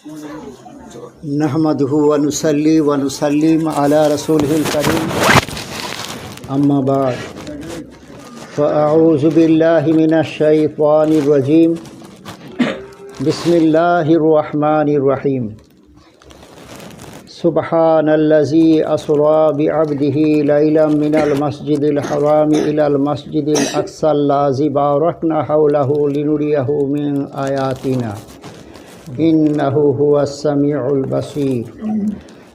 नहमदुहु व नुसल्ली व नुसल्लिम अला रसूलिहिल करीम अम्मा बाद फ़अऊज़ु बिल्लाहि मिनश शैतानिर रजीम बिस्मिल्लाहिर रहमानिर रहीम सुब्हानल्लज़ी अस्रा बिअब्दिही लैलन मिनल मस्जिदिल हरामि इलल मस्जिदिल अक़्सल्लज़ी बारकना हौलहु लिनुरियहु मिन आयातिना इन्नहु हुवस्समीउल बसीर।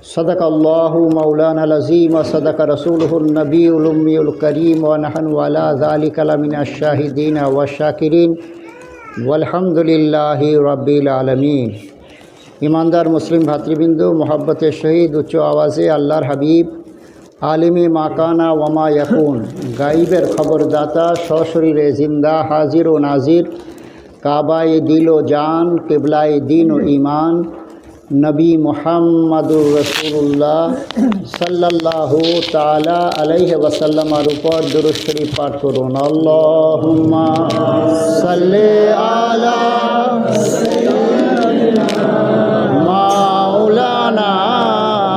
सदक़ल्लाहु मौलानाल अज़ीम व सदक़ रसूलुहुन नबियुल उम्मियुल करीम व नहनु अला ज़ालिका लमिनश शाहिदीन व शाकिरीन वल्हम्दुलिल्लाहि रब्बिल आलमीन। ईमानदार मुस्लिम भातृबिंदु, मोहब्बतेर शहीद उच्च आवाज़े आल्लाहर हबीब आलिमे माकाना वमा यकुन, गाइबेर खबरदाता, सशरीरे जिंदा हाजिर व नाजिर, काबाए दिल व जान, किबलाए दीन व ईमान, नबी मुहम्मदुर रसूलुल्लाह सल्लल्लाहु ताला अलैहि वसल्लमेर ऊपर दुरूद शरीफ पाठ करुन। अल्लाहुम्मा सल्ली आला मौलाना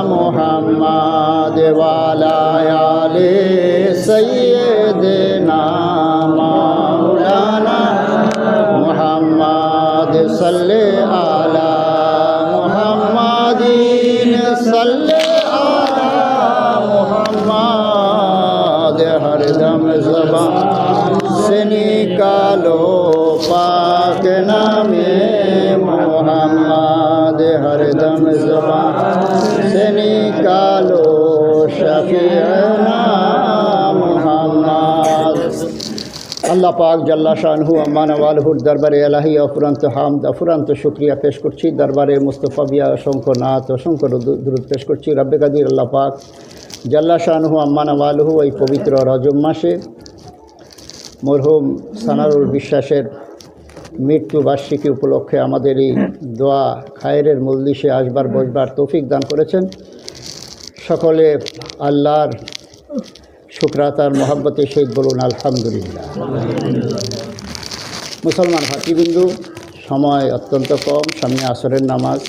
मुहम्मद व अला आले सय्यिदना मौलाना मुहम्मद सल्ले आला मुहम्मदीन सल्ले आला मुहम्मद। हरदम ज़बान से निकालो पाक नामे मुहम्मद, हरदम ज़बान से निकालो शफीअना मुहम्मद। আল্লাহ পাক জাল্লা শানহু আম্মান ওয়ালহুর দরবারে এলাহি অফুরান্ত হামদ অফুরান্ত শুকরিয়া পেশ করছি। দরবারে মুস্তফা বিয়া অসংখ্য নাত অসংখ্য দুরূদ পেশ করছি। রব্বে কাদির আল্লাহ পাক জাল্লা শানহু আম্মান ওয়ালহু এই পবিত্র রজব মাসে মরহুম সানারুল বিশ্বাসের মৃত্যুবার্ষিকী উপলক্ষে আমাদের এই দোয়া খায়েরের মজলিসে আসবার বসবার তৌফিক দান করেছেন। সকলে আল্লাহর শুকরাতার মোহাব্বতের সহিত বলুন আলহামদুলিল্লাহ। মুসলমান ভাতৃবিন্দু, সময় অত্যন্ত কম, সামনে আসরের নামাজ।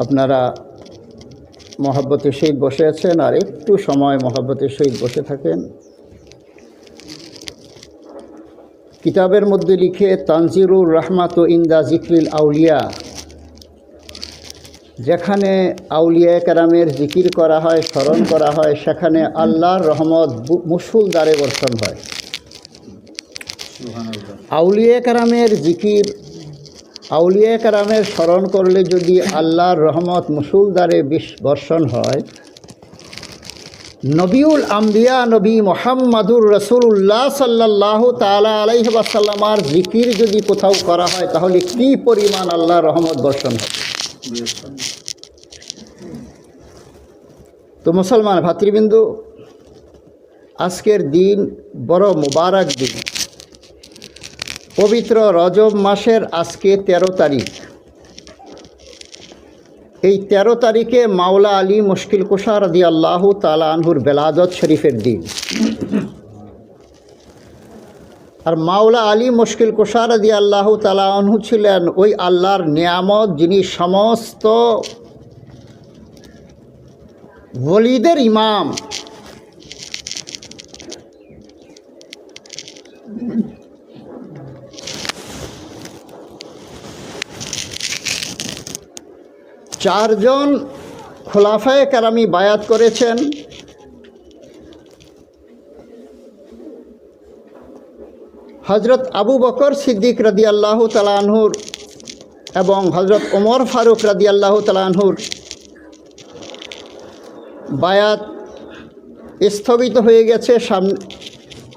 আপনারা মোহাব্বতের সহিত বসে আছেন, আর একটু সময় মোহাব্বতের সহিত বসে থাকেন। কিতাবের মধ্যে লিখে তানজিরুর রহমাত ইনদা জিক্রিল আউলিয়া, যেখানে আউলিয়া কেরামের জিকির করা হয়, স্মরণ করা হয়, সেখানে আল্লাহর রহমত মুষলধারে বর্ষণ হয়। আউলিয়া কেরামের জিকির, আউলিয়া কেরামের স্মরণ করলে যদি আল্লাহর রহমত মুষলধারে বর্ষণ হয়, নবিউল আম্বিয়া নবী মুহাম্মাদুর রাসূলুল্লাহ সাল্লাল্লাহু তাআলা আলাইহি ওয়াসাল্লামের জিকির যদি কোথাও করা হয়, তাহলে কী পরিমাণ আল্লাহর রহমত বর্ষণ হবে। তো মুসলমান ভাতৃবৃন্দ, আজকের দিন বড় মুবারক দিন। পবিত্র রজব মাসের আজকে 13 তারিখ। এই 13 তারিখে মাওলা আলী মুশকিল কুশা রাদিয়াল্লাহু তাআলা আনহুর বেলাদত শরীফের দিন। আর মাওলা আলী মুশকিল কুশা রাদিয়াল্লাহু তাআলা আনহু ছিলেন ওই আল্লাহর নিয়ামত, যিনি সমস্ত ওলিদের ইমাম। চারজন খোলাফায়ে কেরামি বায়াত করেছেন। হজরত আবু বকর সিদ্দিক রাদিয়াল্লাহু তাআলা আনহুর এবং হজরত ওমর ফারুক রাদিয়াল্লাহু তাআলা আনহুর বায়াত স্থগিত হয়ে গেছে।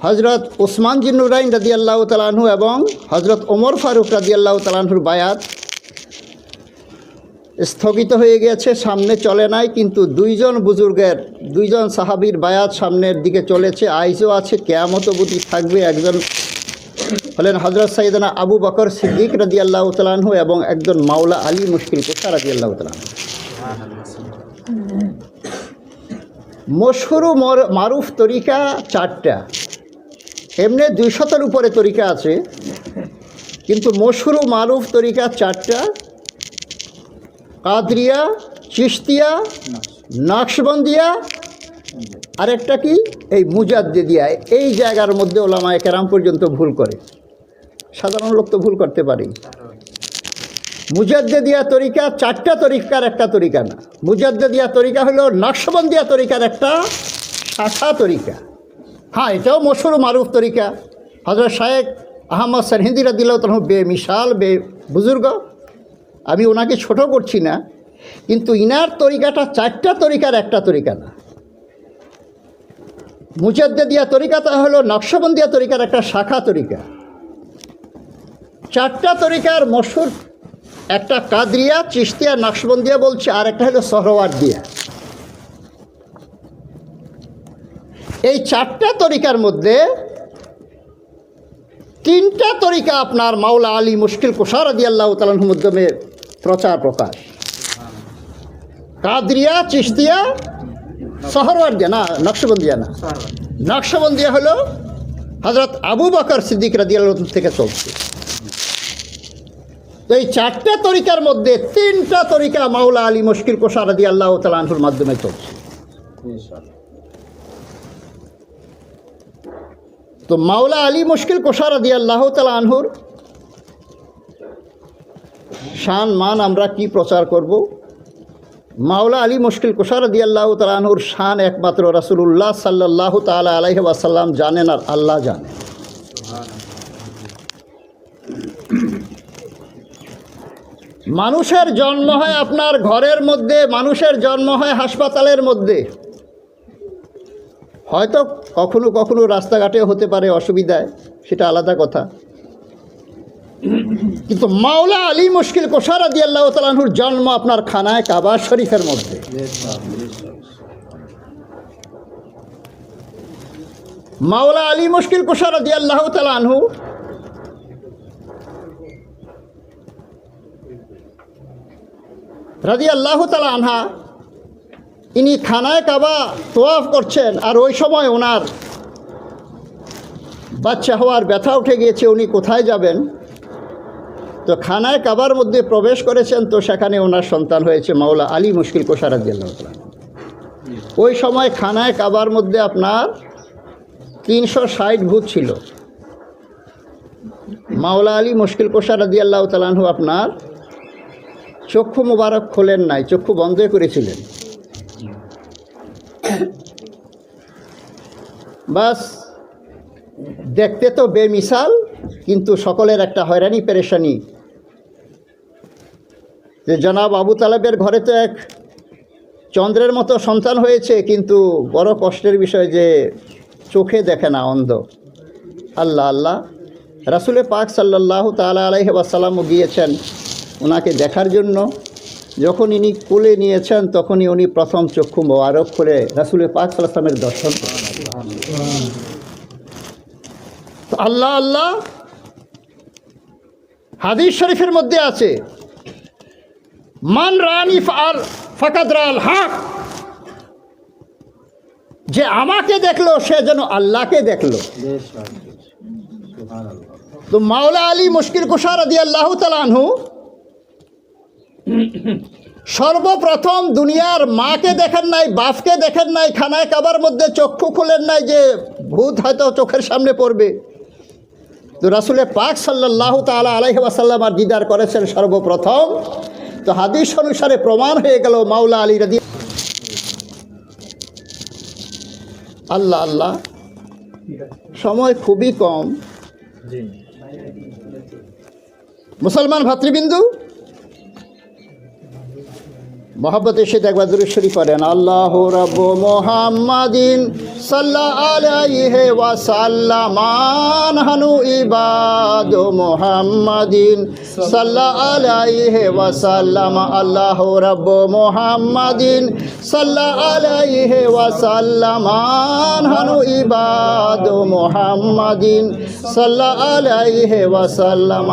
হজরত উসমান জিন্নুরাইন রাদিয়াল্লাহু তাআলা আনহু এবং হজরত ওমর ফারুক রাদিয়াল্লাহু তাআলা আনহুর বায়াত স্থগিত হয়ে গেছে, সামনে চলে নাই। কিন্তু দুইজন বুজুর্গের, দুইজন সাহাবীর বায়াত সামনের দিকে চলেছে, আইজও আছে, কিয়ামত অবধি থাকবে। একজন হলেন হজরত সাইয়েদনা আবু বকর সিদ্দিক রাদিয়াল্লাহু তাআলা আনহু এবং একজন মাওলা আলী মুশকিল কুশা রাদিয়াল্লাহু তাআলা আনহু। মশহুর মারুফ তরিকা 4টা, এমনি 200-এর উপরে তরিকা আছে, কিন্তু মশহুর মারুফ তরিকা চারটা: কাদরিয়া, চিশতিয়া, নকশবন্দিয়া, আরেকটা কি এই মুজাদ্দিদিয়া। এই জায়গার মধ্যে ওলামায়ে কেরাম পর্যন্ত ভুল করে, সাধারণ লোক তো ভুল করতে পারে। মুজাদ্দিদিয়া তরিকা চারটা তরিকার একটা তরিকা না। মুজাদ্দিদিয়া তরিকা হলো নকশবন্দিয়া তরিকার একটা শাখা তরিকা। হ্যাঁ, এটাও মশহুর মারুফ তরিকা। হযরত শায়েখ আহমদ সরহিন্দি রাদিয়াল্লাহু তাআলা বেমিসাল বুজুর্গ, আমি ওনাকে ছোট করছি না, কিন্তু ইনার তরিকাটা চারটা তরিকার একটা তরিকা না। মুজাদ্দিদিয়া তরিকাটা হলো নকশবন্দিয়া তরিকার একটা শাখা তরিকা। চারটা তরিকার মশহুর একটা কাদরিয়া, চিশতিয়া, নকশবন্দিয়া বলছে, আর একটা হলো সোহরাওয়ার্দিয়া। এই চারটা তরিকার মধ্যে তিনটা তরিকা আপনার মাওলা আলী মুশকিল কুশা রাদিয়াল্লাহু তাআলা আনহুর মাধ্যমে প্রচার প্রকাশ। কাদরিয়া, চিশতিয়া, সোহরাওয়ার্দিয়া না, নকশবন্দিয়া না। নকশবন্দিয়া হলো হযরত আবু বকর সিদ্দিক রাদিয়াল্লাহু তাআলা থেকে চলছে। তো এই চারটা তরিকার মধ্যে তিনটা তরিকা মাওলা আলী মুশকিল কুশা রাদিয়াল্লাহু তাআলা আনহুর মাধ্যমে চলছে। তো মাওলা আলী মুশকিল কুশা রাদিয়াল্লাহু তাআলা আনহুর শান মান আমরা কি প্রচার করব? মাওলা আলী মুশকিল কুশা রাদিয়াল্লাহু তাআলা আনহুর শান একমাত্র রাসূলুল্লাহ সাল্লাল্লাহু তাআলা আলাইহি ওয়াসাল্লাম জানেন, আর আল্লাহ জানেন। মানুষের জন্ম হয় আপনার ঘরের মধ্যে, মানুষের জন্ম হয় হাসপাতালের মধ্যে, হয়তো কখনো কখনো রাস্তাঘাটে হতে পারে অসুবিধায়, সেটা আলাদা কথা। কিন্তু মাওলা আলী মুশকিল কুশা রাদিয়াল্লাহু তাআলা আনহুর জন্ম আপনার খানায় কাবা শরীফের মধ্যে। মাওলা আলী মুশকিল কুশা রাদিয়াল্লাহু তাআলা আনহু রাদিয়াল্লাহু তাআলা আনহা, ইনি খানায় কাবা তোয়াফ করছেন, আর ওই সময় ওনার বাচ্চা হওয়ার ব্যথা উঠে গিয়েছে। উনি কোথায় যাবেন? তো খানায় কাবার মধ্যে প্রবেশ করেছেন, তো সেখানে ওনার সন্তান হয়েছে মাওলা আলী মুশকিল কুশা রাদিয়াল্লাহু তাআলা। ওই সময় খানায় কাবার মধ্যে আপনার 360 ভূত ছিল। মাওলা আলী মুশকিল কুশা রাদিয়াল্লাহু তাআলা আনহু আপনার চক্ষু মুবারক খোলেন নাই, চক্ষু বন্ধ করেছিলেন। বাস দেখতে তো বেমিসাল, কিন্তু সকলের একটা হয়রানি পেরেশানি যে জনাব আবু তালেবের ঘরে তো এক চন্দ্রের মতো সন্তান হয়েছে, কিন্তু বড় কষ্টের বিষয় যে চোখে দেখে না, অন্ধ। আল্লাহ আল্লাহ, রাসূলে পাক সাল্লাল্লাহু তাআলা আলাইহি ওয়াসাল্লামও গিয়েছেন ওনাকে দেখার জন্য। যখন ইনি কোলে নিয়েছেন, তখনই উনি প্রথম চক্ষু মোবারক করে রাসূলে পাক সাল্লাল্লাহু আলাইহি ওয়াসাল্লামের দর্শন করেন। তো আল্লাহ আল্লাহ, হাদিস শরীফের মধ্যে আছে, মান রানি ফাকাদ রাল হক, যে আমাকে দেখলো সে যেন আল্লাহকে দেখলো। তো মাওলা আলী মুশকিল কুশা রাদিয়াল্লাহু তাআলা আনহু সর্বপ্রথম দুনিয়ার মাকে দেখেন নাই, বাপকে দেখেন নাই, খানায় কাবার মধ্যে চক্ষু খুলেন নাই যে ভূত হয়তো চোখের সামনে পড়বে। তো রাসূলে পাক সাল্লাল্লাহু তাআলা আলাইহি ওয়াসাল্লাম আর দিদার করেছেন সর্বপ্রথম। তো হাদিস অনুসারে প্রমাণ হয়ে গেল মাওলা আলী রাদি। আল্লাহ আল্লাহ, সময় খুবই কম। মুসলমান ভাতৃবিন্দু, মোহাব্বতের সাথে একবার দুরূদ শরীফ পড়েন। আল্লাহু রাব্বু মুহাম্মাদিন সাল্লাল্লাহু আলাইহি ওয়া সাল্লাম, নাহনু ইবাদু মুহাম্মাদিন সাল্লাল্লাহু আলাইহি ওয়া সাল্লাম। আল্লাহু রাব্বু মুহাম্মাদিন সাল্লাল্লাহু আলাইহি ওয়া সাল্লাম, নাহনু ইবাদু মুহাম্মাদিন সাল্লাল্লাহু আলাইহি ওয়া সাল্লাম।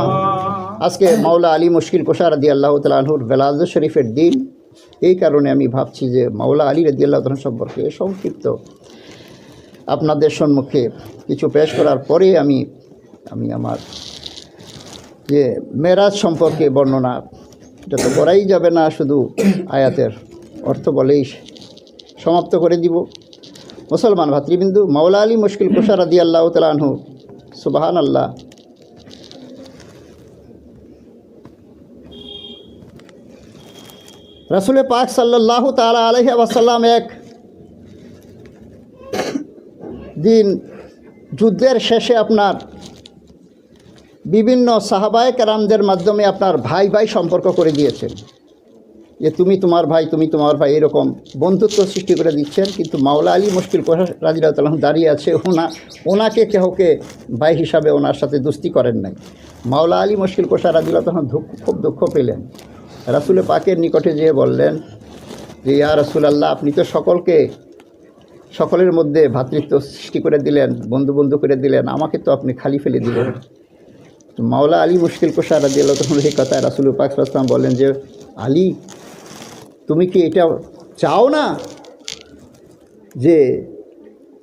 আজকে মাওলা আলী মুশকিল কুশা রাদিয়াল্লাহু তাআলা আনহুর বেলাদত শরীফের দিন। এই কারণে আমি ভাবছি যে মাওলা আলী রাদিয়াল্লাহু তাআলা সম্পর্কে সংক্ষিপ্ত আপনাদের সম্মুখে কিছু পেশ করার পরে আমি আমার যে মেরাজ সম্পর্কে বর্ণনা, এটা তো করাই যাবে না, শুধু আয়াতের অর্থ বলেই সমাপ্ত করে দিব। মুসলমান ভাতৃবিন্দু, মাওলা আলী মুশকিল কুশা রাদিয়াল্লাহু তাআলা আনহু, সুবহানাল্লাহ, রাসূল পাক সাল্লাল্লাহু তাআলা আলাইহি ওয়াসাল্লাম এক দিন যুদ্ধের শেষে আপনার বিভিন্ন সাহাবায়ে কেরামদের মাধ্যমে আপনার ভাই ভাই সম্পর্ক করে দিয়েছেন, যে তুমি তোমার ভাই, তুমি তোমার ভাই, এরকম বন্ধুত্ব সৃষ্টি করে দিচ্ছেন। কিন্তু মাওলা আলী মুশকিল কুশা রাদিয়াল্লাহু তাআলা দাঁড়িয়ে আছে, ওনাকে কেউকে ভাই হিসাবে ওনার সাথে দোস্তি করেন নাই। মাওলা আলী মুশকিল কুশা রাদিয়াল্লাহু তখন খুব দুঃখ পেলেন, রাসূল পাকের নিকটে যেয়ে বললেন যে ইয়া রাসূলুল্লাহ, আপনি তো সকলের মধ্যে ভ্রাতৃত্ব সৃষ্টি করে দিলেন, বন্ধু করে দিলেন, আমাকে তো আপনি খালি ফেলে দিলেন। তো মাওলা আলী মুশকিল কুশা রাদিয়াল্লাহু তখন এই কথায় রাসূল পাক সাল্লাল্লাহু আলাইহি ওয়াসাল্লাম বললেন যে আলী, তুমি কি এটা চাও না যে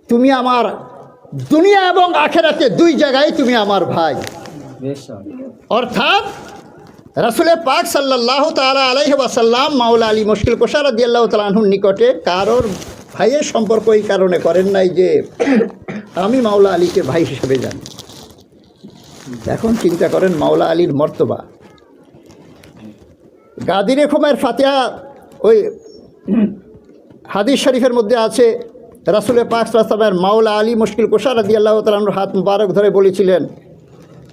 তুমি আমার দুনিয়া এবং আখিরাতে দুই জায়গায় তুমি আমার ভাই? অর্থাৎ রাসূল পাক সাল্লাল্লাহু তাআলা আলাইহি ওয়াসাল্লাম মাওলা আলী মুশকিল কুশা রাদিয়াল্লাহু তাআলা আনহুর নিকটে কারোর ভাইয়ের সম্পর্ক এই কারণে করেন নাই যে আমি মাওলা আলীকে ভাই হিসেবে জানি। এখন চিন্তা করেন মাওলা আলীর মর্তবা। গাদিরে খুমের ফাতিহা ওই হাদিস শরীফের মধ্যে আছে, রাসূল পাক সাল্লাল্লাহু আলাইহি ওয়াসাল্লাম মাওলা আলী মুশকিল কুশা রাদিয়াল্লাহু তাআলা আনহুর হাত মুবারক ধরে বলেছিলেন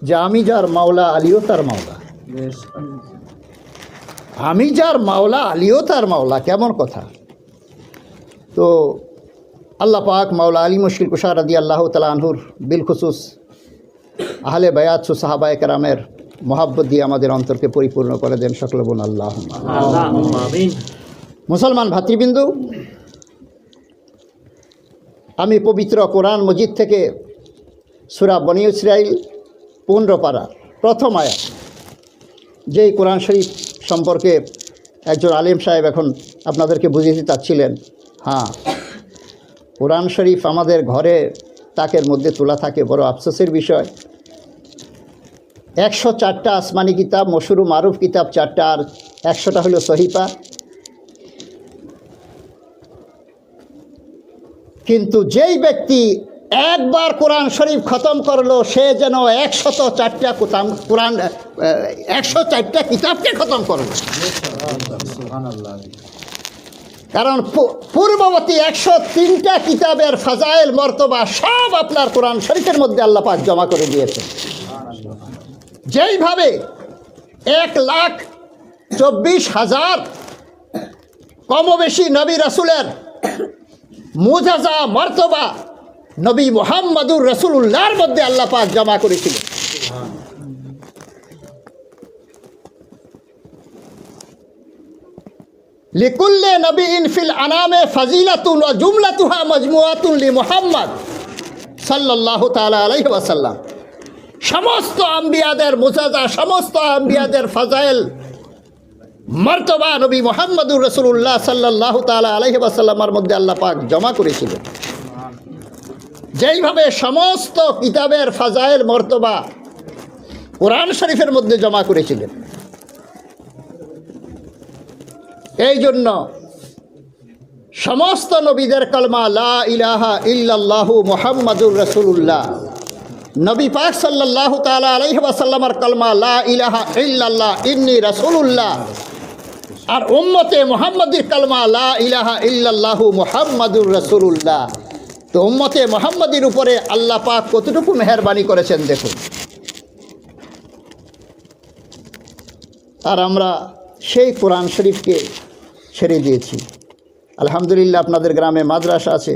যে আমি যার মাওলা আলীও তার মাওলা, আমি যার মাওলা আলীও তার মাওলা। কেমন কথা! তো আল্লাহ পাক মাওলা আলী মুশকিল কুশা রাদিয়াল্লাহু তাআলা আনহুর বিলখুসুস আহলে বায়াত সাহাবায়ে কেরামের মহাব্বত দিয়ে আমাদের অন্তরকে পরিপূর্ণ করে দেন। সকলে বলুন আল্লাহুম্মা আমিন। মুসলমান ভাতৃবৃন্দ, আমি পবিত্র কোরআন মজিদ থেকে সূরা বনী ইসরাইল 15 পারা প্রথম আয়াত, যেই কোরআন শরীফ সম্পর্কে একজন আলেম সাহেব এখন আপনাদেরকে বুঝিয়ে চাচ্ছিলেন। হ্যাঁ, কোরআন শরীফ আমাদের ঘরে তাকের মধ্যে তোলা থাকে, বড় আফসোসের বিষয়। 104টা আসমানি কিতাব, মশহুর মারুফ কিতাব 4টা, আর 100টা হলো সহিফা। কিন্তু যেই ব্যক্তি একবার কোরআন শরীফ খতম করলো, সে যেন 104টা কোরআন 104টা কিতাবকে খতম করলো। কারণ পূর্ববর্তী 103টা কিতাবের ফাজাইল মর্তবা সব আপনার কোরআন শরীফের মধ্যে আল্লাহ পাক জমা করে দিয়েছেন। যেইভাবে 1,24,000 কমবেশি নবী রাসূলের মুজাজা মর্তবা নবী মুহাম্মদুর রাসূলুল্লাহর মধ্যে আল্লাহ পাক জমা করেছিলেন। লিকুল্লি নবীন ফিল আনামে ফাজিলাতুন ওয়া জুমলাতুহা মাজমুআতুন লি মুহাম্মদ সাল্লাল্লাহু তাআলা আলাইহি ওয়াসাল্লাম। সমস্ত আম্বিয়াদের মুজাজা, সমস্ত আম্বিয়াদের ফাজাইল মর্তবা নবী মুহাম্মদুর রাসূলুল্লাহ সাল্লাল্লাহু তাআলা আলাইহি ওয়াসাল্লামের মধ্যে আল্লাহ পাক জমা করেছিলেন। যেইভাবে সমস্ত কিতাবের ফাজাইল মর্তবা কোরআন শরীফের মধ্যে জমা করেছিলেন। এই জন্য সমস্ত নবীদের কলমা লা ইলাহা ইল্লাল্লাহু মুহাম্মাদুর রাসূলুল্লাহ, নবী পাক সাল্লাল্লাহু তাআলা আলাইহি ওয়াসাল্লামের কলমা লা ইলাহা ইল্লাল্লাহ ইন্নী রাসূলুল্লাহ, আর উম্মতে মুহাম্মাদির কলমা লা ইলাহা ইল্লাল্লাহু মুহাম্মাদুর রাসূলুল্লাহ। তো উম্মতে মুহাম্মাদির উপরে আল্লাহ পাক কতটুকু মেহেরবানি করেছেন দেখুন। আর আমরা সেই কোরআন শরীফকে ছেড়ে দিয়েছি। আলহামদুলিল্লাহ, আপনাদের গ্রামে মাদ্রাসা আছে,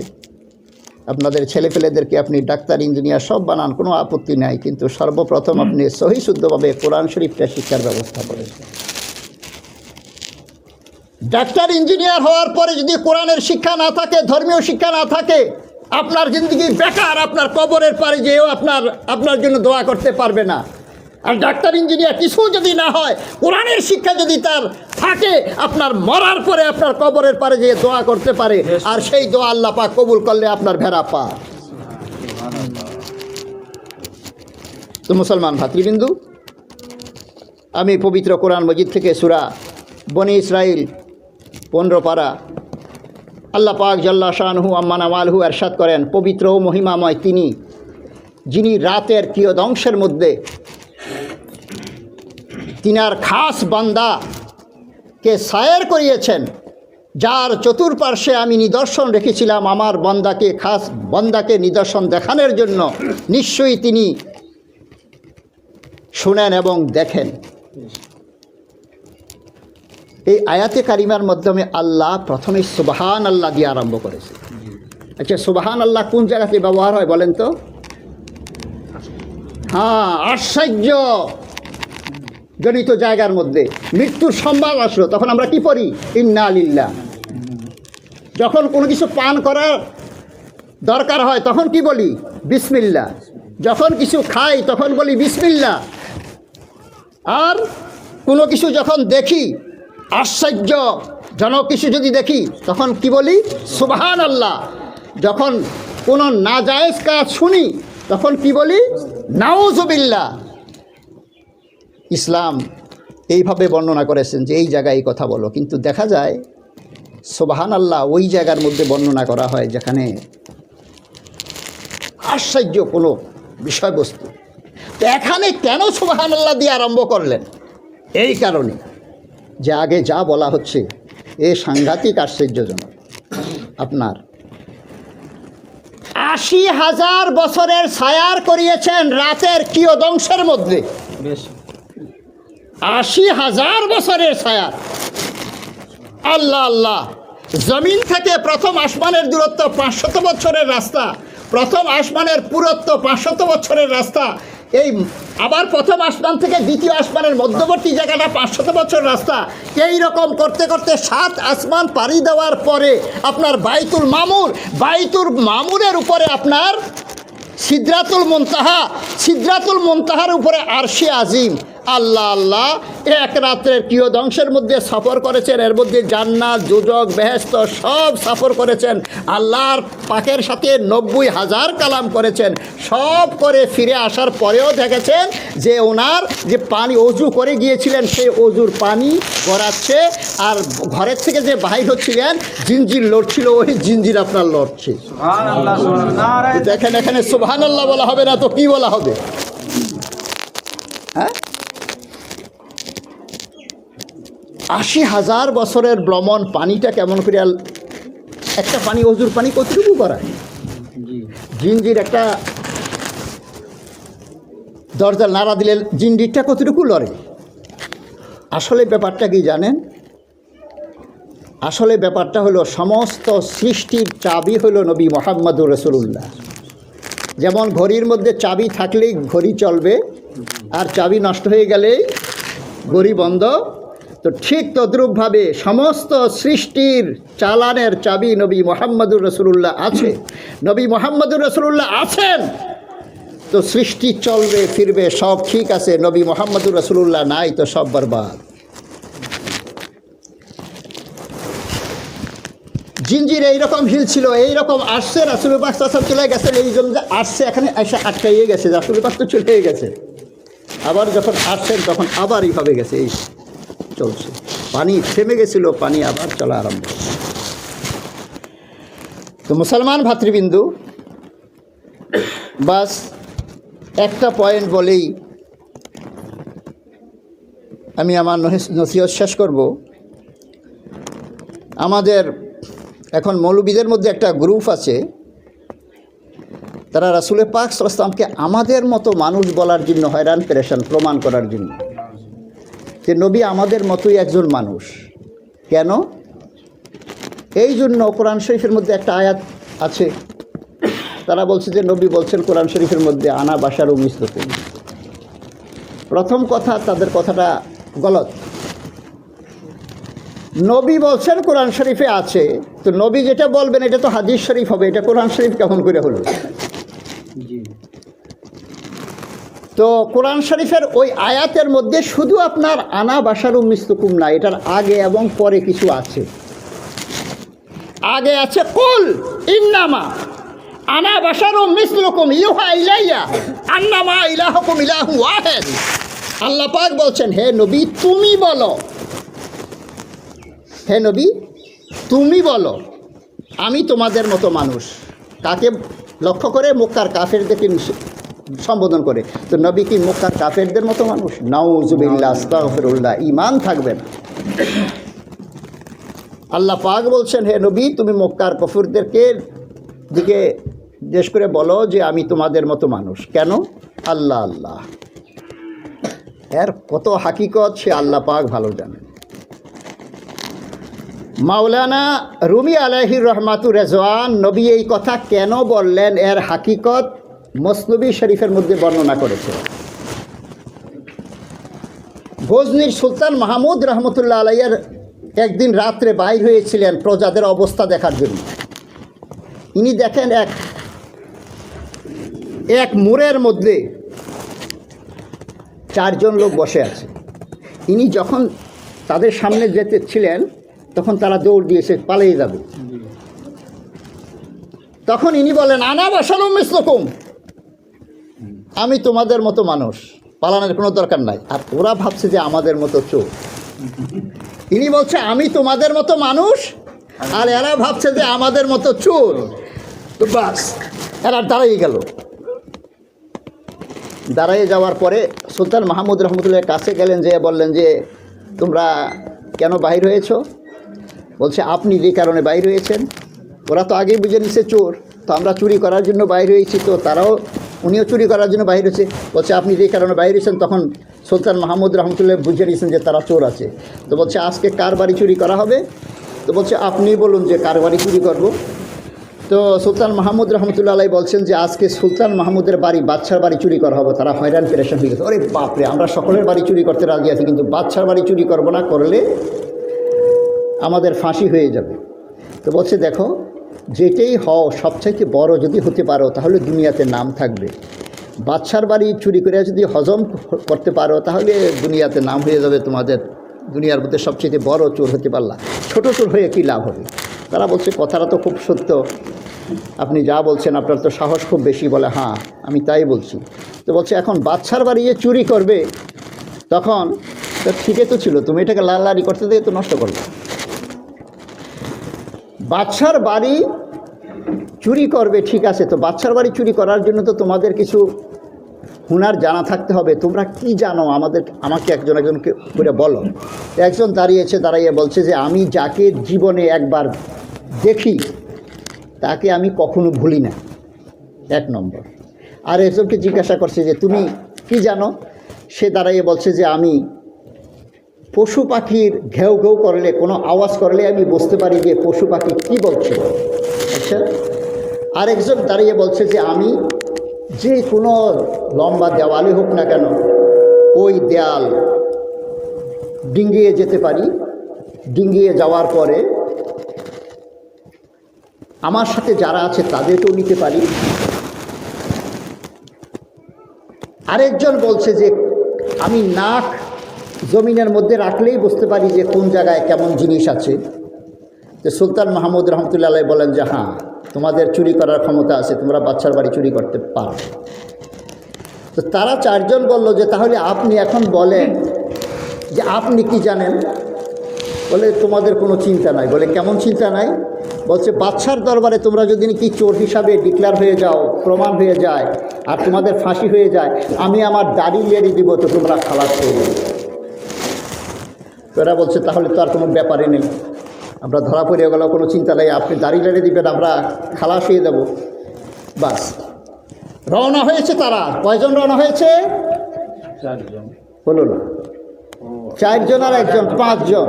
আপনাদের ছেলেপেলেদেরকে আপনি ডাক্তার, ইঞ্জিনিয়ার সব বানান, কোনো আপত্তি নাই, কিন্তু সর্বপ্রথম আপনি সহি শুদ্ধভাবে কোরআন শরীফটা শিক্ষার ব্যবস্থা করেছেন। ডাক্তার ইঞ্জিনিয়ার হওয়ার পরে যদি কোরআনের শিক্ষা না থাকে, ধর্মীয় শিক্ষা না থাকে, আপনার জিন্দগি বেকার। আপনার কবরের পারে যেও আপনার জন্য দোয়া করতে পারবে না। আর ডাক্তার ইঞ্জিনিয়ার কিছু যদি না হয়, কোরআনের শিক্ষা যদি তার থাকে, আপনার মরার পরে আপনার কবরের পারে যেয়ে দোয়া করতে পারে, আর সেই দোয়া আল্লাহ পাক কবুল করলে আপনার ভেড়া পা। তো মুসলমান ভাতৃবিন্দু, আমি পবিত্র কোরআন মজিদ থেকে সূরা বনি ইসরাইল 15 পারা আল্লাহ পাক জাল্লা শানহু আম্মান আমালহু ইরশাদ করেন, পবিত্র ও মহিমাময় তিনি, যিনি রাতের কিয়দংশের মধ্যে তিনার খাস বান্দাকে সায়ের করিয়েছেন, যার চতুর্পার্শ্বে আমি নিদর্শন রেখেছিলাম আমার খাস বান্দাকে নিদর্শন দেখানোর জন্য। নিশ্চয়ই তিনি শুনেন এবং দেখেন। এই আয়াতে কারিমার মাধ্যমে আল্লাহ প্রথমে সুবহান আল্লাহ দিয়ে আরম্ভ করেছে। আচ্ছা, সুবহান আল্লাহ কোন জায়গাতে ব্যবহার হয় বলেন তো? হ্যাঁ, আশ্চর্য জনিত জায়গার মধ্যে। মৃত্যুর সংবাদ আসলো, তখন আমরা কি পড়ি? ইন্না লিল্লাহ। যখন কোনো কিছু পান করার দরকার হয় তখন কি বলি? বিসমিল্লাহ। যখন কিছু খাই তখন বলি বিসমিল্লাহ। আর কোনো কিছু যখন দেখি, আশ্চর্যজনক কিছু যদি দেখি তখন কি বলি? সুবহান আল্লাহ। যখন কোনো নাজায়েজ কাজ শুনি তখন কি বলি? নাউজুবিল্লাহ। ইসলাম এইভাবে বর্ণনা করেছেন যে এই জায়গায় এই কথা বলো, কিন্তু দেখা যায় সুবহান আল্লাহ ওই জায়গার মধ্যে বর্ণনা করা হয় যেখানে আশ্চর্য কোনো বিষয়বস্তু। তো এখানে কেন সুবহান আল্লাহ দিয়ে আরম্ভ করলেন? এই কারণে যে আগে যা বলা হচ্ছে এ সাংঘাতিক আশ্চর্যজনক। আপনার ৮০,০০০ বছরের ছায়ার করিয়েছেন রাতের কিয়দংশের মধ্যে। ৮০,০০০ বছরের ছায়ার। আল্লাহ আল্লাহ। জমিন থেকে প্রথম আসমানের দূরত্ব ৫০০ বছরের রাস্তা, প্রথম আসমানের পুরত্ব ৫০০ বছরের রাস্তা। এই আবার প্রথম আসমান থেকে দ্বিতীয় আসমানের মধ্যবর্তী জায়গাটা ৫০০ বছর রাস্তা। এই রকম করতে করতে ৭ আসমান পাড়ি দেওয়ার পরে আপনার বাইতুল মামুরের উপরে আপনার সিদরাতুল মুনতাহা, সিদরাতুল মুনতাহার উপরে আরশে আজিম। আল্লাহ আল্লাহ এক রাত্রের কিয়দংশের মধ্যে সফর করেছেন। এর মধ্যে জান্নাত, দোজখ, বেহেশত সব সফর করেছেন। আল্লাহর পাকের সাথে ৯০,০০০ কালাম করেছেন। সব করে ফিরে আসার পরেও দেখেছেন যে ওনার যে পানি অজু করে গিয়েছিলেন সেই অজুর পানি গড়াচ্ছে, আর ঘরের থেকে যে বাহির হচ্ছিলেন জিঞ্জির লড়ছিল, ওই জিঞ্জির আপনার লড়ছে। দেখেন এখানে সুবহানাল্লাহ বলা হবে না তো কি বলা হবে? হ্যাঁ, ৮০,০০০ বছরের ভ্রমণ। পানিটা কেমন করে একটা পানি, অজুর পানি কতটুকু করায়? জিঞ্জির একটা দরজা নাড়া দিলে জিঞ্জিরটা কতটুকু লড়ে? আসলে ব্যাপারটা কি জানেন? আসলে ব্যাপারটা হলো সমস্ত সৃষ্টির চাবি হলো নবী মুহাম্মদুর রাসূলুল্লাহ। যেমন ঘড়ির মধ্যে চাবি থাকলেই ঘড়ি চলবে, আর চাবি নষ্ট হয়ে গেলেই ঘড়ি বন্ধ। তো ঠিক তদ্রূপভাবে সমস্ত সৃষ্টির চালানের চাবি নবী মুহাম্মদুর রাসূলুল্লাহ আছে। নবী মুহাম্মদুর রাসূলুল্লাহ আছেন তো সৃষ্টি চলবে ফিরবে, সব ঠিক আছে। নবী মুহাম্মদুর রাসূলুল্লাহ নাই তো সব বরবাদ। জিঞ্জির এইরকম হিল ছিল, এইরকম আসছে, রাসূল পাক সাল্লাল্লাহু আলাইহি ওয়াসাল্লাম চলে গেছেন, এই জন্য আসছে এখানে এসে আটকাইয়ে গেছে, রাসূল পাক তো চলে গেছে। আবার যখন আসছেন তখন আবার এইভাবে গেছে, এই চলছে। পানি থেমে গেছিল, পানি আবার চলা আরম্ভ। তো মুসলমান ভাতৃবিন্দু, বাস একটা পয়েন্ট বলেই আমি আমার নসিহত শেষ করব। আমাদের এখন মৌলবীদের মধ্যে একটা গ্রুপ আছে, তারা রাসূল পাক সাল্লাল্লাহু আলাইহি ওয়াসাল্লামকে আমাদের মতো মানুষ বলার জন্য হয়রান পেরেশান, প্রমাণ করার জন্য যে নবী আমাদের মতোই একজন মানুষ। কেন? এই জন্য কোরআন শরীফের মধ্যে একটা আয়াত আছে, তারা বলছে যে নবী বলছেন কোরআন শরীফের মধ্যে আনা বাশারুম মিসলুকুম। প্রথম কথা, তাদের কথাটা গলত। নবী বলছেন কোরআন শরীফে আছে, তো নবী যেটা বলবেন এটা তো হাদিস শরীফ হবে, এটা কোরআন শরীফ কেমন করে হলো? তো কোরআন শরীফের ওই আয়াতের মধ্যে শুধু আপনার আনা বাশারুম মিসলুকুম না, এটার আগে এবং পরে কিছু আছে। আগে আছে কুল ইন্নামা আনা বাশারুম মিসলুকুম ইউহা ইলাইয়া আন্নামা ইলাহুকুম ইলাহুন ওয়াহিদ। আল্লাহ পাক বলছেন, হে নবী তুমি বলো, হে নবী তুমি বলো আমি তোমাদের মতো মানুষ। কাকে লক্ষ্য করে? মক্কার কাফেরদেরকে সম্বোধন করে। তো নবী কি মক্কার কাফেরদের মতো মানুষ? নাউজুবিল্লাহ, আস্তাগফিরুল্লাহ, ঈমান থাকবে না। আল্লাহ পাক বলছেন, হে নবী তুমি মক্কার কাফেরদেরকে দিকে জিজ্ঞেস করে বলো যে আমি তোমাদের মতো মানুষ। কেন? আল্লাহ আল্লাহ, এর কত হাকিকত সে আল্লাহ পাক ভালো জানেন। মাওলানা রুমি আলাইহির রহমাতুর রেজওয়ান নবী এই কথা কেন বললেন এর হাকিকত মসনবী শরীফের মধ্যে বর্ণনা করেছে। গজনির সুলতান মাহমুদ রহমতুল্লাহ আলাইয়ের একদিন রাত্রে বাইর হয়েছিলেন প্রজাদের অবস্থা দেখার জন্য। ইনি দেখেন এক মোড়ের মধ্যে 4 জন লোক বসে আছে। ইনি যখন তাদের সামনে যেতেছিলেন তখন তারা দৌড় দিয়েছে, পালিয়ে যাবে। তখন ইনি বলেন, আনা বাসালুম মিসলুকুম, আমি তোমাদের মতো মানুষ, পালানোর কোনো দরকার নাই। আর ওরা ভাবছে যে আমাদের মতো চোর। ইনি বলছে আমি তোমাদের মতো মানুষ, আর এরা ভাবছে যে আমাদের মতো চোর। তো বাস এরা দাঁড়িয়ে গেল। দাঁড়িয়ে যাওয়ার পরে সুলতান মাহমুদ রহমতুল্লাহ কাছে গেলেন, যে বললেন যে তোমরা কেন বাহির হয়েছো? বলছে আপনি যে কারণে বাইর হয়েছেন। ওরা তো আগেই বুঝে নিছে চোর, তো আমরা চুরি করার জন্য বাইর হয়েছি, তো উনিও চুরি করার জন্য বাইর হয়েছে। বলছে আপনি যে কারণে বাইর হয়েছেন। তখন সুলতান মাহমুদ রহমতুল্লাহ বুঝে নিয়েছেন যে তারা চোর আছে। তো বলছে আজকে কার বাড়ি চুরি করা হবে? তো বলছে আপনি বলুন যে কার বাড়ি চুরি করব। তো সুলতান মাহমুদ রহমতুল্লাহ আলাই বলছেন যে আজকে সুলতান মাহমুদের বাড়ি, বাদশার বাড়ি চুরি করা হবে। তারা হয়রান পেরেশান হয়ে গেছে। ওরে বাপরে, আমরা সকলের বাড়ি চুরি করতে রাজি আছি, কিন্তু বাদশার বাড়ি চুরি করব না, করলে আমাদের ফাঁসি হয়ে যাবে। তো বলছে দেখো, যেটাই হও সবচাইতে বড় যদি হতে পারো তাহলে দুনিয়াতে নাম থাকবে। বাদশার বাড়ি চুরি করে যদি হজম করতে পারো তাহলে দুনিয়াতে নাম হয়ে যাবে তোমাদের। দুনিয়ার মধ্যে সবচেয়ে বড় চোর হতে পারলা, ছোট চোর হয়ে কী লাভ হবে? তারা বলছে কথাটা তো খুব সত্য, আপনি যা বলছেন আপনার তো সাহস খুব বেশি। বলে হ্যাঁ আমি তাই বলছি। তো বলছে এখন বাদশার বাড়ি যে চুরি করবে, তখন তো ঠিকই তো ছিল, তুমি এটাকে লাড়ালাড়ি করতে দিয়ে তো নষ্ট করবে। বাদশার বাড়ি চুরি করবে, ঠিক আছে, তো বাদশার বাড়ি চুরি করার জন্য তো তোমাদের কিছু হুনার জানা থাকতে হবে। তোমরা কি জানো আমাকে একজনকে করে বলো। একজন দাঁড়িয়ে বলছে যে আমি যাকে জীবনে একবার দেখি তাকে আমি কখনো ভুলি না, 1 নম্বর। আর একজনকে জিজ্ঞাসা করছে যে তুমি কি জানো? সে দাঁড়িয়ে বলছে যে আমি পশু পাখির ঘেউ ঘেউ করলে, কোনো আওয়াজ করলে আমি বুঝতে পারি যে পশু পাখি কী বলছে। আচ্ছা, আরেকজন দাঁড়িয়ে বলছে যে আমি যে কোনো লম্বা দেওয়ালে হোক না কেন ওই দেয়াল ডিঙ্গিয়ে যেতে পারি, ডিঙ্গিয়ে যাওয়ার পরে আমার সাথে যারা আছে তাদেরকেও নিতে পারি। আরেকজন বলছে যে আমি নাক জমিনের মধ্যে রাখলেই বুঝতে পারি যে কোন জায়গায় কেমন জিনিস আছে। তো সুলতান মাহমুদ রহমতুল্লাহ আলাই বলেন যে হ্যাঁ তোমাদের চুরি করার ক্ষমতা আছে, তোমরা বাদশার বাড়ি চুরি করতে পারো। তো তারা 4 জন বলল যে তাহলে আপনি এখন বলেন যে আপনি কি জানেন? বলে তোমাদের কোনো চিন্তা নাই। বলে কেমন চিন্তা নাই? বলছে বাদশার দরবারে তোমরা যদি নাকি চোর হিসাবে ডিক্লেয়ার হয়ে যাও, প্রমাণ হয়ে যায়, আর তোমাদের ফাঁসি হয়ে যায়, আমি আমার দাড়ি লেড়ে দিব, তো তোমরা খালাস করে দেবে। তো এরা বলছে তাহলে তো আর কোনো ব্যাপারই নেই, আমরা ধরা পড়ে গেল, কোনো চিন্তা নেই, আপনি দাড়ি লেড়ে দিবেন, আমরা খালাস হয়ে যাব। বাস রওনা হয়েছে তারা। কয়জন রওনা হয়েছে? 4 জন। হলো না, 4 জন আর 1 জন, 5 জন।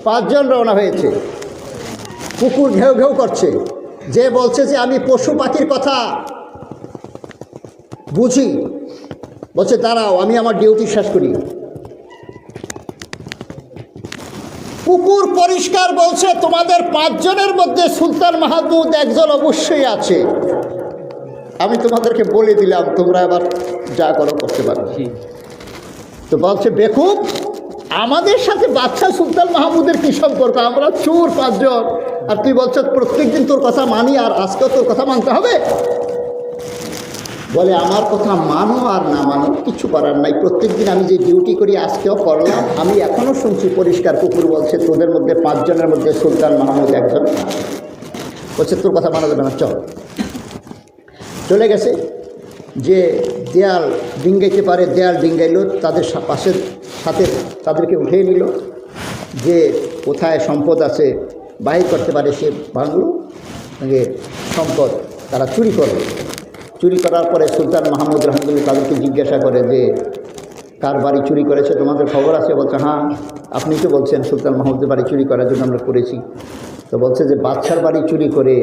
5 জন রওনা হয়েছে। কুকুর ঘেউ ঘেউ করছে, যে বলছে যে আমি পশু পাখির কথা বুঝি। বলছে দাঁড়াও আমি আমার ডিউটি শেষ করি। কুকুর পরিষ্কার বলছে তোমাদের 5 জনের মধ্যে সুলতান মাহমুদ একজন অবশ্যই আছে। আমি তোমাদেরকে বলে দিলাম, তোমরা এবার যা করো করতে পারো। তো বলছে বেকুব, আমাদের সাথে বাদশা সুলতান মাহমুদের কী সম্পর্ক? আমরা চোর 5 জন, আর তুই বলছ প্রত্যেক দিন তোর কথা মানি, আর আজকেও তোর কথা মানতে হবে? বলে আমার কথা মানো আর না মানো কিছু করার নাই। প্রত্যেকদিন আমি যে ডিউটি করি আজকেও করলাম। আমি এখনও শুনছি পরিষ্কার, কুকুর বলছে তোদের মধ্যে 5 জনের মধ্যে সুলতান মাহমুদ একজন। বলছে তোর কথা মানা যাবে না, চল। চলে গেছে। যে দেয়াল ডিঙ্গাইতে পারে দেয়াল ডিঙ্গাইল, তাদের পাশের সাথে তাদেরকে উঠিয়ে নিল। যে কোথায় সম্পদ আছে বাহির করতে পারে সে ভাঙলো, সম্পদ তারা চুরি করলো। চুরি করার পরে সুলতান মাহমুদ রহমতুল্লাহ তাদেরকে জিজ্ঞাসা করে যে কার বাড়ি চুরি করেছে, তোমাদের খবর আছে? বলছে হ্যাঁ, আপনি তো বলছেন সুলতান মাহমুদের বাড়ি চুরি করার জন্য আমরা করেছি। তো বলছে যে বাদশার বাড়ি চুরি করে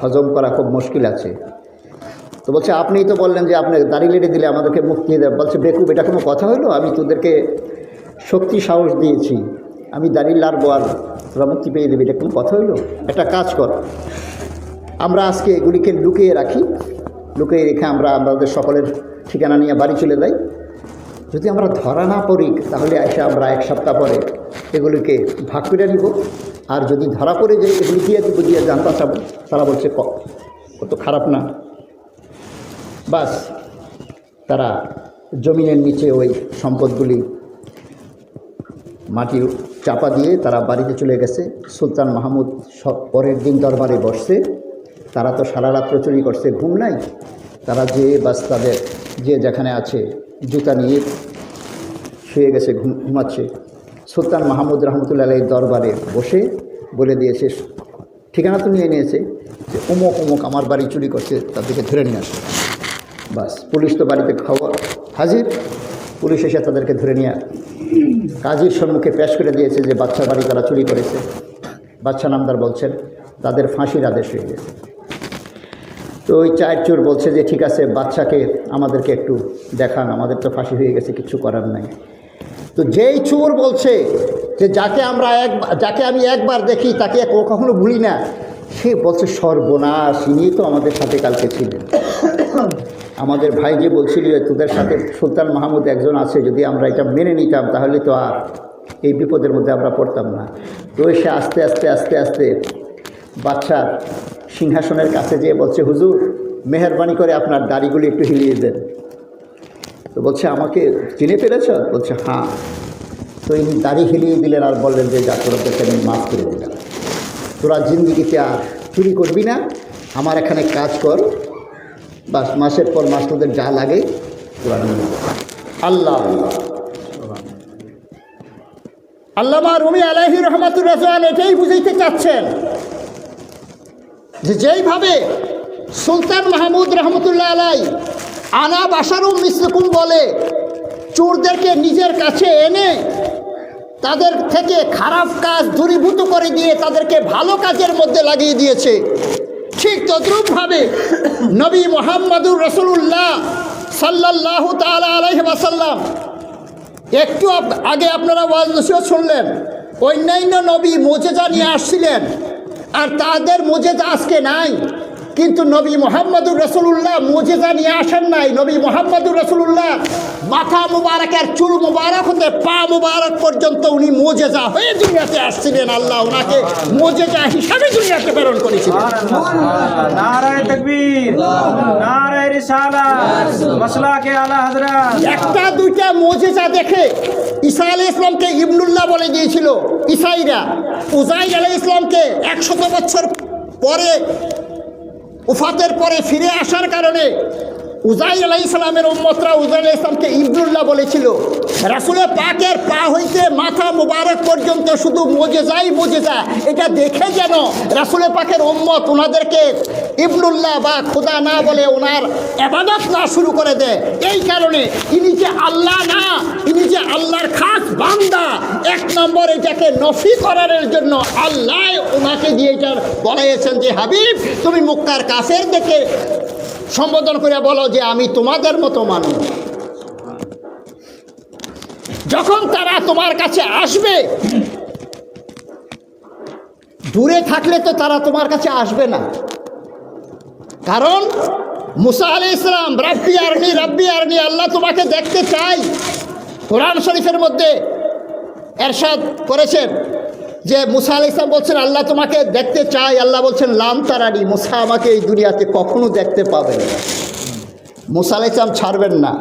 হজম করা খুব মুশকিল আছে। তো বলছে আপনিই তো বললেন যে আপনি দাড়ি লেড়ে দিলে আমাদেরকে মুক্তি দেবে। বলছে বেকুব, এটা কোনো কথা হলো? আমি তোদেরকে শক্তি সাহস দিয়েছি, আমি দাড়ি লাড়বো আর তোরা মুক্তি পেয়ে দেবে, এটা কোনো কথা হইলো? একটা কাজ কর, আমরা আজকে এগুলিকে লুকিয়ে রাখি, লুকিয়ে রেখে আমরা আমাদের সকলের ঠিকানা নিয়ে বাড়ি চলে যাই। যদি আমরা ধরা না পড়ি তাহলে এসে আমরা 1 সপ্তাহ পরে এগুলিকে ভাগ করে নিব, আর যদি ধরা পড়ে যাই এগুলি দিয়ে বুঝিয়ে জান বাঁচাবো। তারা বলছে কত খারাপ না। বাস তারা জমিনের নিচে ওই সম্পদগুলি মাটি চাপা দিয়ে তারা বাড়িতে চলে গেছে। সুলতান মাহমুদ পরের দিন দরবারে বসছে। তারা তো সারা রাত্র চুরি করছে, ঘুম নাই। তারা বাস তাদের যে যেখানে আছে জুতা নিয়ে শুয়ে গেছে, ঘুমাচ্ছে। সুলতান মাহমুদ রহমতুল্লাহ আলাইহির দরবারে বসে বলে দিয়েছে, ঠিকানা তো নিয়ে নিয়েছে যে অমুক অমুক আমার বাড়ি চুরি করছে, তাদেরকে ধরে নিয়ে আসে। বাস পুলিশ তো বাড়িতে খবর হাজির। পুলিশ এসে তাদেরকে ধরে নিয়ে কাজীর সম্মুখে পেশ করে দিয়েছে যে বাচ্চার বাড়ি তারা চুরি করেছে। বাচ্চা নামদার বলছেন তাদের ফাঁসির আদেশ হয়ে গেছে। তো ওই 4 চোর বলছে যে ঠিক আছে, বাচ্চাকে আমাদেরকে একটু দেখান, আমাদের তো ফাঁসি হয়ে গেছে, কিছু করার নাই। তো যেই চোর বলছে যে যাকে আমি একবার দেখি তাকে কখনো ভুলি না, সে বলছে সর্বনাশ, ইনি তো আমাদের সাথে কালকে ছিলেন। আমাদের ভাই যে বলছিল তোদের সাথে সুলতান মাহমুদ একজন আছে, যদি আমরা এটা মেনে নিতাম তাহলে তো আর এই বিপদের মধ্যে আমরা পড়তাম না। তো সে আস্তে আস্তে আস্তে আস্তে বাচ্চার সিংহাসনের কাছে যেয়ে বলছে হুজুর মেহরবানি করে আপনার দাড়িগুলি একটু হিলিয়ে দেন। তো বলছে আমাকে চিনে ফেলেছ? বলছে হ্যাঁ। তো ইনি দাড়ি হিলিয়ে দিলেন আর বললেন যে যা তোদেরকে আমি মাফ করে দিলাম, তোরা জিন্দিগিতে আর চুরি করবি না, আমার এখানে কাজ কর, বাস মাসের পর মাস তোদের যা লাগে তোরা নিয়ে। আল্লাহ আল্লামা রুমি আলাইহি রহমাতুল্লাহ এটাই বুঝাইতে চাচ্ছেন যে যেইভাবে সুলতান মাহমুদ রহমতুল্লাহ আলাই আনা বাশারুম মিসলুকুম বলে চোরদেরকে নিজের কাছে এনে তাদের থেকে খারাপ কাজ দূরীভূত করে দিয়ে তাদেরকে ভালো কাজের মধ্যে লাগিয়ে দিয়েছে, ঠিক তদ্রূপভাবে নবী মুহাম্মদুর রাসূলুল্লাহ সাল্লাল্লাহু তাআলা আলাইহি ওয়াসাল্লাম, একটু আগে আপনারা ওয়াজ নসিহত শুনলেন, অন্যান্য নবী মুজিজা নিয়ে আসছিলেন আর তাদের মুজিজা আজকে নাই। কিন্তু নবী মুহাম্মদুর রাসূলুল্লাহ মুজিজা নিয়ে আসেন নাই। নবী মুহাম্মদুর রাসূলুল্লাহ মাথা মুবারকের চুল মুবারক হতে পা মুবারক পর্যন্ত উনি মুজিজা হয়ে দুনিয়াতে আসছিলেন। আল্লাহ ওনাকে মুজিজা হিসাবে দুনিয়াতে প্রেরণ করেছিলেন। নারায়ে তাকবীর, নারায়ে রিসালাত, মাসলাকে আলা হযরত। একটা দুইটা মুজিজা দেখে ঈসা আলাইহিস ইসলামকে ইবনুল্লাহ বলে দিয়েছিল ঈসাইরা। উযাইর আলাইহিস ইসলামকে 100 বছর পরে উফাতের পরে ফিরে আসার কারণে উযাইর আলাইহিস সালামের উম্মতরা উযাইর আলাইহিস সালামকে ইবনুল্লাহ বলেছিল। রাসূল পাকের পা হইতে মাথা মুবারক পর্যন্ত শুধু মুজিজাই মুজিজা, এটা দেখে যেন রাসূল পাকের উম্মত ওনাদেরকে ইবনুল্লাহ বা খোদা না বলে ওনার ইবাদত না শুরু করে দেয়। এই কারণে ইনি যে আল্লাহ না, ইনি যে আল্লাহর খাস বান্দা, 1 নম্বর এটাকে নফি করার জন্য আল্লাহ ওনাকে দিয়ে এটা বলাইয়েছেন যে হাবিব তুমি মক্কার কাফেরদেরকে সম্বোধন করে বলো যে আমি তোমাদের মতো মানুষ। যখন তারা তোমার কাছে আসবে, দূরে থাকলে তো তারা তোমার কাছে আসবে না, কারণ মুসা আলাইহিস সালাম রাব্বি আরনি আল্লাহ তোমাকে দেখতে চাই। কোরআন শরীফের মধ্যে এরশাদ করেছেন যে মুসা আলাইহিস সালাম বলছেন আল্লাহ তোমাকে দেখতে চাই। আল্লাহ বলছেন লাম তারানি, মুসা আমাকে এই দুনিয়াতে কখনো দেখতে পাবে না। মুসা আলাইহিস সালাম ছাড়বেন না,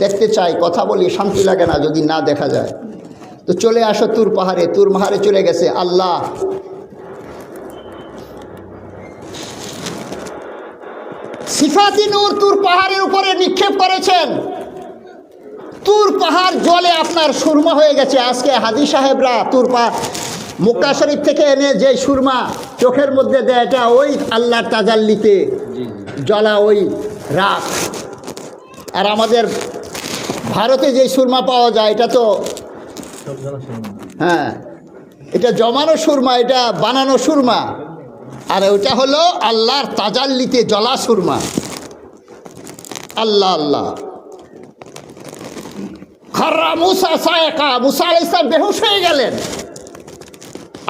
দেখতে চাই, কথা বলি, শান্তি লাগে না যদি না দেখা যায়। তো চলে আসো তুর পাহাড়ে। তুর পাহাড়ে চলে গেছে। আল্লাহ সিফাতি নূর তুর পাহাড়ের উপরে নিক্ষেপ করেছেন। তুর পাহাড় জলে আপনার সুরমা হয়ে গেছে। আজকে হাজী সাহেবরা তুর পাহাড় মক্কা শরীফ থেকে এনে যে সুরমা চোখের মধ্যে দেয়, এটা ওই আল্লাহর তাজাল্লিতে জ্বলা ওই রাখ। আর আমাদের ভারতে যে সুরমা পাওয়া যায় এটা তো হ্যাঁ, এটা জমানো সুরমা, এটা বানানো সুরমা। আর ওইটা হলো আল্লাহর তাজাল্লিতে জ্বলা সুরমা। আল্লাহ আল্লাহ। খাররা মুসা সায়কা, মুসা আলাইহিস সালাম বেহুশ হয়ে গেলেন।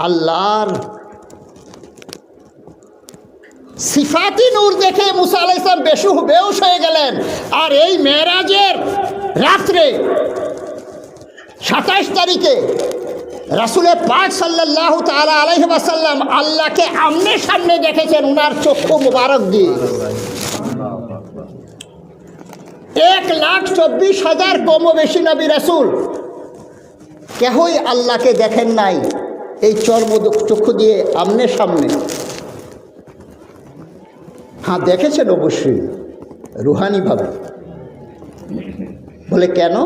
আল্লাহর সিফাতি নূর দেখে মুসা আলাইহিস সালাম বেহুশ হয়ে গেলেন। আর এই মেরাজের রাত্রে 27 তারিখে রাসূলে পাক সাল্লাল্লাহু তাআলা আলাইহি ওয়াসাল্লাম আল্লাহকে আমনে সামনে দেখেছেন উনার চক্ষু মুবারক দিয়ে। 1,24,000 কম বেশি নবী রাসূল কেহই আল্লাহকে দেখেন নাই এই চক্ষু দিয়ে আমনে সামনে। হ্যাঁ, দেখেছেন অবশ্যই রুহানিভাবে। বলে কেন?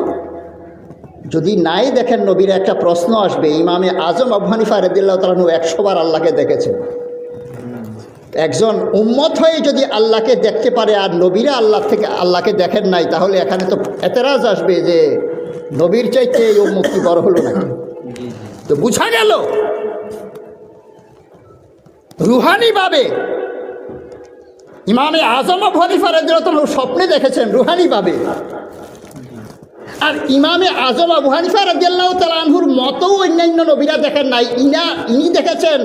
যদি নাই দেখেন নবীর একটা প্রশ্ন আসবে। ইমামে আজম আবু হানিফা রাদিয়াল্লাহু তাআলা 100 বার আল্লাহকে দেখেছেন। একজন উম্মত হয়ে যদি আল্লাহকে দেখতে পারে আর নবীরা আল্লাহকে দেখেন নাই, তাহলে এখানে তো এতরাজ আসবে যে নবীর চাইতে এই উম্মত কি বড় হলো নাকি? তো বুঝা গেল রুহানিভাবে ইমামে আজম আবু হানিফা রাদিয়াল্লাহু তাআলা স্বপ্নে দেখেছেন রুহানিভাবে। আর ইমামে আজম আবু হানিফা রাদিয়াল্লাহু তাআলা আনহুর মতো অন্যান্য নবীরা দেখেন নাই। ইনি দেখেছেন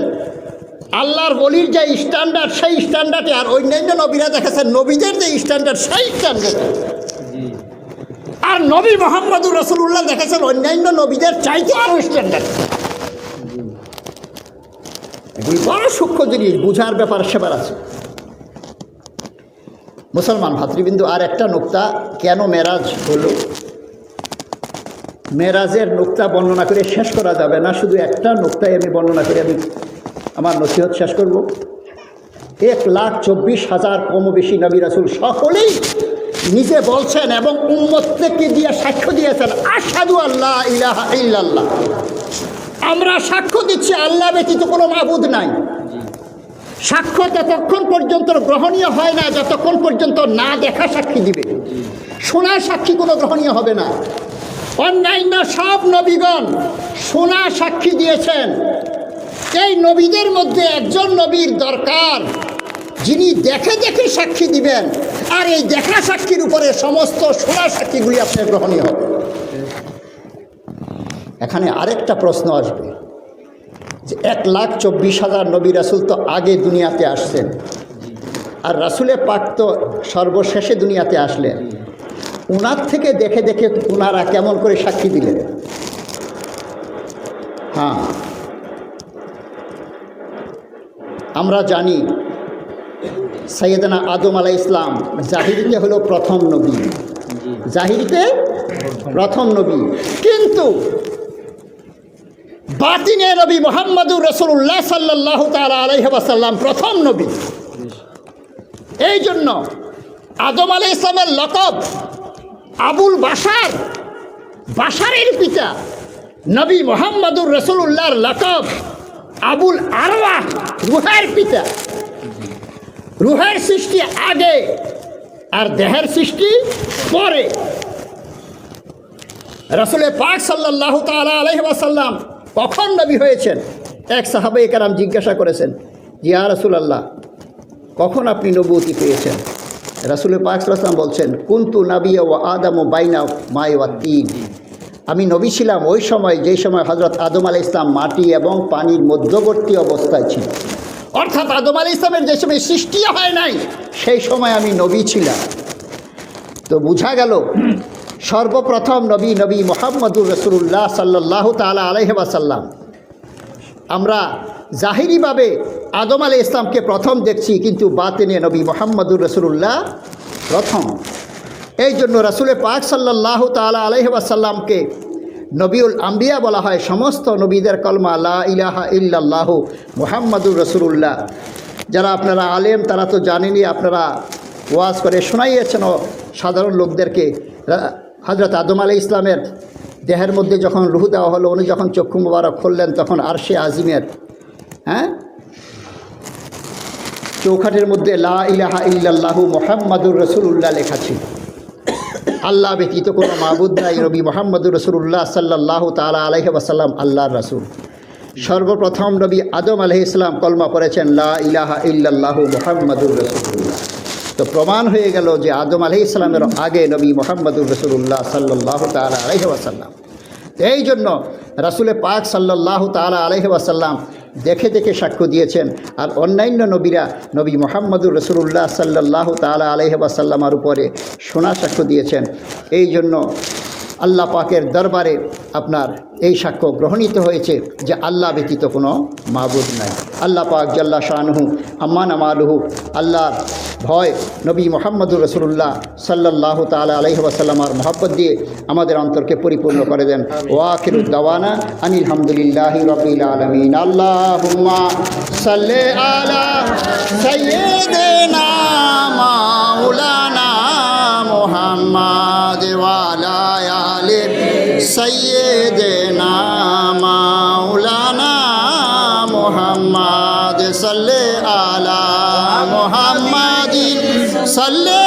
আল্লাহর ওলির যে স্ট্যান্ডার্ড সেই স্ট্যান্ডার্ডে, আর অন্যান্য নবীরা দেখেছেন নবীদের যে স্ট্যান্ডার্ড সেই স্ট্যান্ডার্ডে। আর নবী মুহাম্মদুর রাসূলুল্লাহ দেখেছেন অন্যান্য নবীদের চাইতে আরও স্ট্যান্ডার্ড। এগুলি বড় সূক্ষ্ম জিনিস, বুঝার ব্যাপার সেবার আছে। মুসলমান ভাতৃবৃন্দ, আর একটা নুকতা, কেন মেরাজ হলো? মেরাজের নুকতা বর্ণনা করে শেষ করা যাবে না। শুধু একটা নুকতাই আমি বর্ণনা করে আমি আমার নসিহত শেষ করব। 1,24,000 কম বেশি নবী রাসূল সকলেই নিজে বলছেন এবং উম্মতকে দিয়ে সাক্ষ্য দিয়েছেন, আশহাদু আল্লা ইলাহা ইল্লাল্লাহ, আমরা সাক্ষ্য দিচ্ছি আল্লাহ ব্যতীত কোনো মাবুদ নাই। সাক্ষ্য ততক্ষণ পর্যন্ত গ্রহণীয় হয় না যতক্ষণ পর্যন্ত না দেখা সাক্ষী দিবে। শোনা সাক্ষী কোনো গ্রহণীয় হবে না। অন্যান্য সব নবীগণ শোনা সাক্ষী দিয়েছেন। এই নবীদের মধ্যে একজন নবীর দরকার যিনি দেখে দেখে সাক্ষী দিবেন, আর এই দেখা সাক্ষীর উপরে সমস্ত শোনা সাক্ষীগুলি আপনার গ্রহণীয় হবে। এখানে আরেকটা প্রশ্ন আসবে যে 1,24,000 নবী রাসূল তো আগে দুনিয়াতে আসছেন, আর রাসূলে পাক তো সর্বশেষে দুনিয়াতে আসলেন। উনার থেকে দেখে দেখে উনারা কেমন করে সাক্ষী দিলেন? হ্যাঁ, আমরা জানি সাইয়েদনা আদম আলাইহিস সালাম জাহিরিতে হলো প্রথম নবী, জাহিরিতে প্রথম নবী, কিন্তু বাতিনে নবী মুহাম্মদুর রাসূলুল্লাহ সাল্লাল্লাহু তাআলা আলাইহি ওয়াসাল্লাম প্রথম নবী। এই জন্য আদম আলাইহিস সালামের লকব আবুল বাশার, বাশারের পিতা। নবী মুহাম্মদুর রাসূলুল্লাহর লকব আবুল আরওয়াহ, রুহের পিতা। রুহের সৃষ্টি আগে আর দেহের সৃষ্টি পরে। রাসূলে পাক সাল্লাল্লাহু তাআলা আলাইহি ওয়াসাল্লাম কখন নবী হয়েছেন? এক সাহাবায়ে কেরাম জিজ্ঞাসা করেছেন, ইয়া রাসূলুল্লাহ, কখন আপনি নবুয়তি পেয়েছেন? রাসূলে পাক সাল্লাল্লাহু আলাইহি ওয়াসাল্লাম বলছেন, কুনতু নাবিয়্যা ওয়া আদামু বাইনা মাই ওয়া তিন। আমি নবী ছিলাম ওই সময় যেই সময় হযরত আদম আলাইহিস সালাম মাটি এবং পানির মধ্যবর্তী অবস্থায় ছিল। অর্থাৎ আদম আলাইহিস সালামের যে সময় সৃষ্টি হয় নাই সেই সময় আমি নবী ছিলাম। তো বোঝা গেল সর্বপ্রথম নবী মুহাম্মদুর রাসূলুল্লাহ সাল্লাল্লাহু তাআলা আলাইহি ওয়াসাল্লাম। আমরা জাহিরিভাবে আদম আলাইহিস সালামকে প্রথম দেখছি, কিন্তু বাতিনে নবী মুহাম্মদুর রাসূলুল্লাহ প্রথম। এই জন্য রাসূল পাক সাল্লাল্লাহু তাআলা আলাইহি ওয়াসাল্লামকে নবিউল আম্বিয়া বলা হয়। সমস্ত নবীদের কলমা লা ইলাহা ইল্লাল্লাহু মুহাম্মাদুর রাসূলুল্লাহ। যারা আপনারা আলেম তারা তো জানেনই, আপনারা ওয়াজ করে শোনাইয়েছেন সাধারণ লোকদেরকে। হযরত আদম আলাইহিস ইসলামের দেহের মধ্যে যখন রূহ দেওয়া হলো, উনি যখন চক্ষু মুবারক খুললেন তখন আরশে আজিমের চৌখাটের মধ্যে লা ইলাহা ইল্লাল্লাহু মুহাম্মাদুর রাসূলুল্লাহ লেখা ছিল। আল্লাহ ব্যতীত কোনো মাবুদ নাই, নবী মুহাম্মদুর রাসূলুল্লাহ সাল্লাল্লাহু তাআলা আলাইহি ওয়াসাল্লাম আল্লাহর রাসূল। সর্বপ্রথম নবী আদম আলাইহিস সালাম কলমা পড়েছেন লা ইলাহা ইল্লাল্লাহু মুহাম্মাদুর রাসূলুল্লাহ। তো প্রমাণ হয়ে গেল যে আদম আলাইহিস সালামের আগে নবী মুহাম্মদুর রাসূলুল্লাহ সাল্লাল্লাহু তাআলা আলাইহি ওয়াসাল্লাম। এই জন্য রাসূল পাক সাল্লাল্লাহু তাআলা আলাইহি ওয়াসাল্লাম দেখে দেখে সাক্ষ্য দিয়েছেন। আর অন্যান্য নবীরা নবী মুহাম্মদুর রাসূলুল্লাহ সাল্লাল্লাহু তাআলা আলাইহি ওয়াসাল্লামের উপরে শোনা সাক্ষ্য দিয়েছেন। এই জন্য আল্লাহ পাকের দরবারে আপনার এই সাক্ষ্য গ্রহণীত হয়েছে যে আল্লাহ ব্যতীত কোনো মাবুদ নাই। আল্লাহ পাক জাল্লা শানুহু আম্মান আমালুহু আল্লাহর ভয় নবী মুহাম্মদুর রাসূলুল্লাহ সাল্লাল্লাহু তাআলা আলাইহি ওয়াসাল্লামের মহব্বত দিয়ে আমাদের অন্তরকে পরিপূর্ণ করে দেন। ওয়া আখিরু দাওয়ানা আনিল হামদুলিল্লাহি রাব্বিল আলামিন। আল্লাহুম্মা সাল্লি আলা সাইয়্যিদিনা মাওলানা মুহাম্মাদ ওয়া আলা আলি সাইয়্যিদিনা মাওলানা মুহাম্মাদ সাল্লি আলা মুহাম্মাদিন সাল্লি